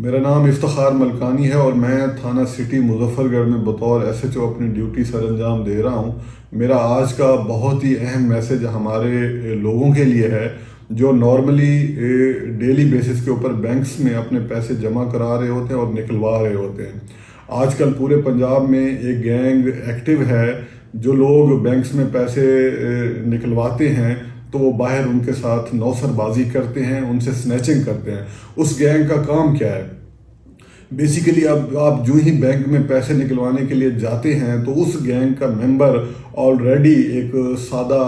میرا نام افتخار ملکانی ہے اور میں تھانہ سٹی مظفر گڑھ میں بطور ایس ایچ او اپنی ڈیوٹی سر انجام دے رہا ہوں۔ میرا آج کا بہت ہی اہم میسج ہمارے لوگوں کے لیے ہے جو نارملی ڈیلی بیسس کے اوپر بینکس میں اپنے پیسے جمع کرا رہے ہوتے ہیں اور نکلوا رہے ہوتے ہیں۔ آج کل پورے پنجاب میں ایک گینگ ایکٹیو ہے، جو لوگ بینکس میں پیسے نکلواتے ہیں تو وہ باہر ان کے ساتھ نوسر بازی کرتے ہیں، ان سے سنیچنگ کرتے ہیں۔ اس گینگ کا کام کیا ہے؟ بیسیکلی اب آپ جو ہی بینک میں پیسے نکلوانے کے لیے جاتے ہیں تو اس گینگ کا ممبر آلریڈی ایک سادہ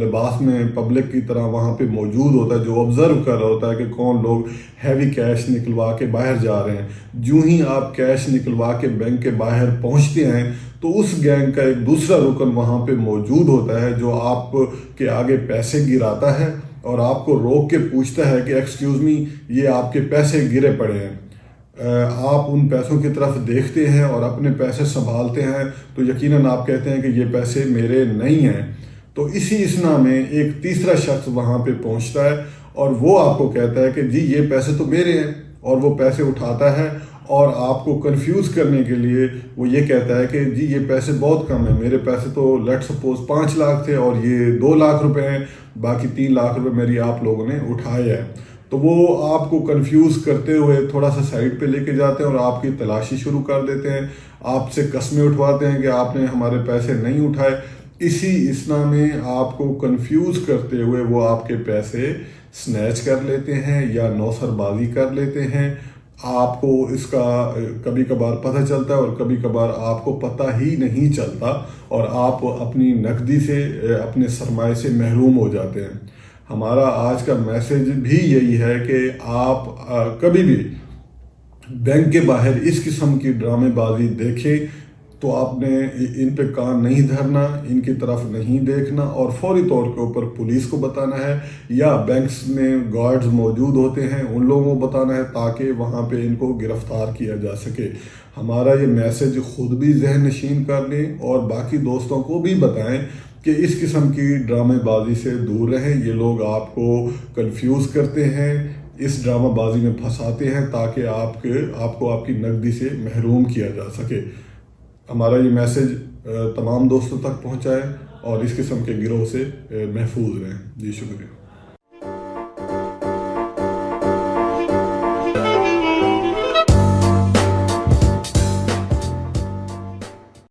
لباس میں پبلک کی طرح وہاں پہ موجود ہوتا ہے، جو آبزرو کر رہا ہوتا ہے کہ کون لوگ ہیوی کیش نکلوا کے باہر جا رہے ہیں۔ جو ہی آپ کیش نکلوا کے بینک کے باہر پہنچتے ہیں تو اس گینگ کا ایک دوسرا رکن وہاں پہ موجود ہوتا ہے جو آپ کے آگے پیسے گراتا ہے اور آپ کو روک کے پوچھتا ہے کہ ایکسکیوز می، یہ آپ کے پیسے گرے پڑے ہیں۔ آپ ان پیسوں کی طرف دیکھتے ہیں اور اپنے پیسے سنبھالتے ہیں تو یقیناً آپ کہتے ہیں کہ یہ پیسے میرے نہیں ہیں۔ تو اسی اسنا میں ایک تیسرا شخص وہاں پہ پہنچتا ہے اور وہ آپ کو کہتا ہے کہ جی یہ پیسے تو میرے ہیں، اور وہ پیسے اٹھاتا ہے اور آپ کو کنفیوز کرنے کے لیے وہ یہ کہتا ہے کہ جی یہ پیسے بہت کم ہیں، میرے پیسے تو لیٹ سپوز 5 لاکھ تھے اور یہ 2 لاکھ روپے ہیں، باقی 3 لاکھ روپے میری آپ لوگوں نے اٹھائے ہیں۔ تو وہ آپ کو کنفیوز کرتے ہوئے تھوڑا سا سائڈ پہ لے کے جاتے ہیں اور آپ کی تلاشی شروع کر دیتے ہیں، آپ سے قسمیں اٹھواتے ہیں کہ آپ نے ہمارے پیسے نہیں اٹھائے۔ اسی اسنا میں آپ کو کنفیوز کرتے ہوئے وہ آپ کے پیسے سنیچ کر لیتے ہیں یا نوسر بازی کر لیتے ہیں۔ آپ کو اس کا کبھی کبھار پتہ چلتا ہے اور کبھی کبھار آپ کو پتہ ہی نہیں چلتا اور آپ اپنی نقدی سے، اپنے سرمایے سے محروم ہو جاتے ہیں۔ ہمارا آج کا میسج بھی یہی ہے کہ آپ کبھی بھی بینک کے باہر اس قسم کی ڈرامے بازی دیکھیں تو آپ نے ان پہ کان نہیں دھرنا، ان کی طرف نہیں دیکھنا اور فوری طور کے اوپر پولیس کو بتانا ہے یا بینکس میں گارڈز موجود ہوتے ہیں ان لوگوں کو بتانا ہے تاکہ وہاں پہ ان کو گرفتار کیا جا سکے۔ ہمارا یہ میسج خود بھی ذہن نشین کر لیں اور باقی دوستوں کو بھی بتائیں کہ اس قسم کی ڈرامے بازی سے دور رہیں۔ یہ لوگ آپ کو کنفیوز کرتے ہیں، اس ڈرامہ بازی میں پھنساتے ہیں تاکہ آپ کو آپ کی نقدی سے محروم کیا جا سکے۔ ہمارا یہ میسج تمام دوستوں تک پہنچائیں اور اس قسم کے گروہ سے محفوظ رہیں۔ جی شکریہ۔